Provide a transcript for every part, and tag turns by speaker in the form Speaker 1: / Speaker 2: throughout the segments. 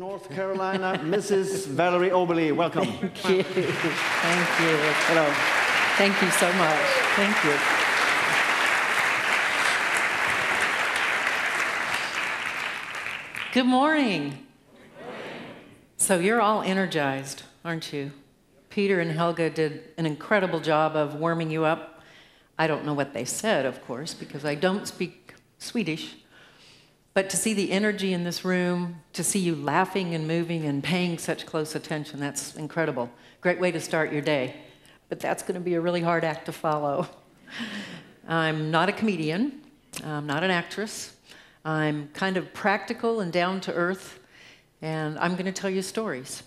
Speaker 1: North Carolina, Mrs. Valerie Oberle, welcome.
Speaker 2: Thank you. Thank you.
Speaker 1: Hello.
Speaker 2: Thank you so much. Thank you. Good morning. So you're all energized, aren't you? Peter and Helga did an incredible job of warming you up. I don't know what they said, of course, because I don't speak Swedish. But to see the energy in this room, to see you laughing and moving and paying such close attention, that's incredible. Great way to start your day. But that's going to be a really hard act to follow. I'm not a comedian. I'm not an actress. I'm kind of practical and down to earth, and I'm going to tell you stories.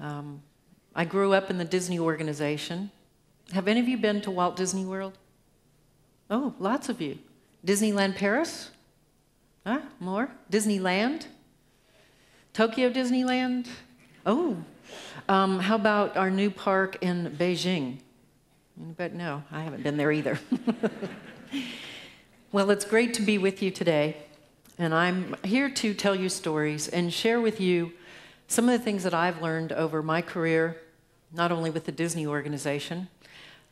Speaker 2: I grew up in the Disney organization. Have any of you been to Walt Disney World? Oh, lots of you. Disneyland Paris? Huh? More? Disneyland? Tokyo Disneyland? Oh. How about our new park in Beijing? But no, I haven't been there either. Well, it's great to be with you today, and I'm here to tell you stories and share with you some of the things that I've learned over my career, not only with the Disney organization,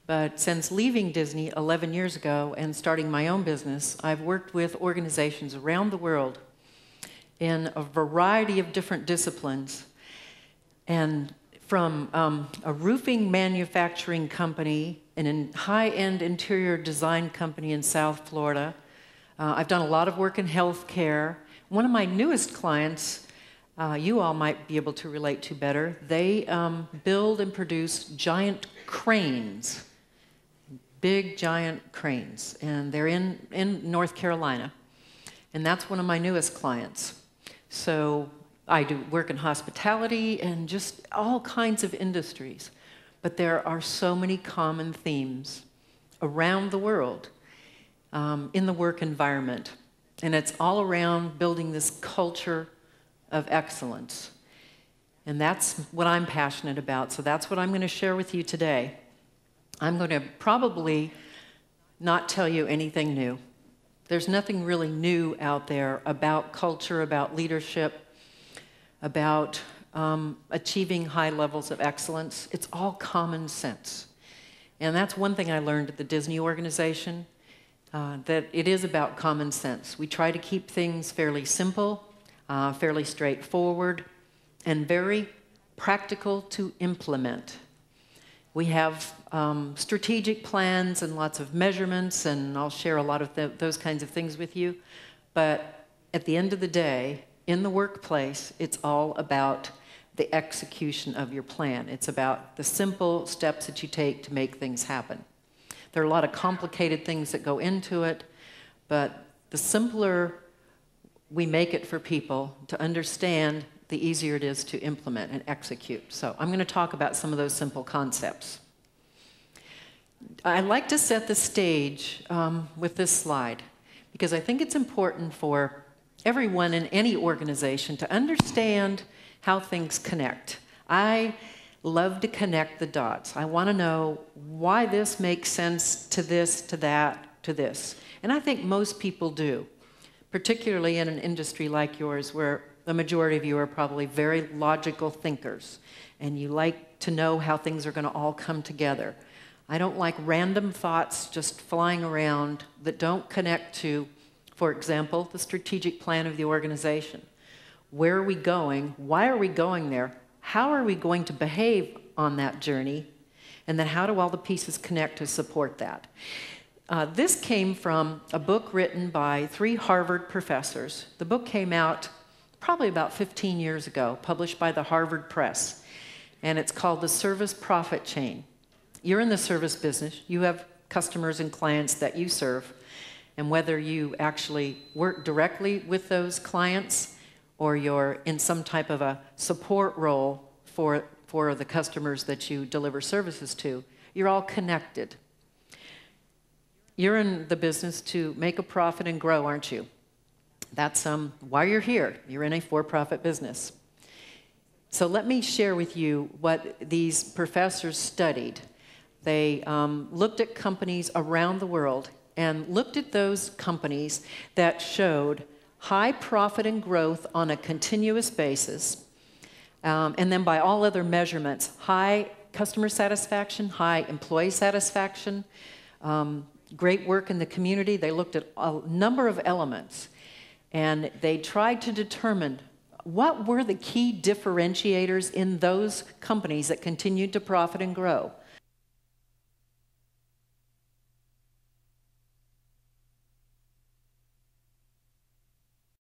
Speaker 2: but since leaving Disney 11 years ago and starting my own business, I've worked with organizations around the world in a variety of different disciplines. And from a roofing manufacturing company and a high-end interior design company in South Florida. I've done a lot of work in healthcare. One of my newest clients, you all might be able to relate to better, they build and produce giant cranes. Big, giant cranes, and they're in North Carolina, and that's one of my newest clients. So I do work in hospitality and just all kinds of industries, but there are so many common themes around the world in the work environment, and it's all around building this culture of excellence, and that's what I'm passionate about, so that's what I'm going to share with you today. I'm going to probably not tell you anything new. There's nothing really new out there about culture, about leadership, about achieving high levels of excellence. It's all common sense. And that's one thing I learned at the Disney organization, that it is about common sense. We try to keep things fairly simple, fairly straightforward, and very practical to implement. We have strategic plans and lots of measurements, and I'll share a lot of those kinds of things with you. But at the end of the day, in the workplace, it's all about the execution of your plan. It's about the simple steps that you take to make things happen. There are a lot of complicated things that go into it, but the simpler we make it for people to understand, the easier it is to implement and execute. So I'm going to talk about some of those simple concepts. I like to set the stage with this slide because I think it's important for everyone in any organization to understand how things connect. I love to connect the dots. I want to know why this makes sense to this, to that, to this. And I think most people do, particularly in an industry like yours where the majority of you are probably very logical thinkers, and you like to know how things are going to all come together. I don't like random thoughts just flying around that don't connect to, for example, the strategic plan of the organization. Where are we going? Why are we going there? How are we going to behave on that journey? And then how do all the pieces connect to support that? This came from a book written by 3 Harvard professors. The book came out probably about 15 years ago, published by the Harvard Press, and it's called The Service Profit Chain. You're in the service business. You have customers and clients that you serve, and whether you actually work directly with those clients or you're in some type of a support role for the customers that you deliver services to, you're all connected. You're in the business to make a profit and grow, aren't you? That's why you're here. You're in a for-profit business. So let me share with you what these professors studied. They looked at companies around the world and looked at those companies that showed high profit and growth on a continuous basis, and then by all other measurements, high customer satisfaction, high employee satisfaction, great work in the community. They looked at a number of elements, and they tried to determine what were the key differentiators in those companies that continued to profit and grow.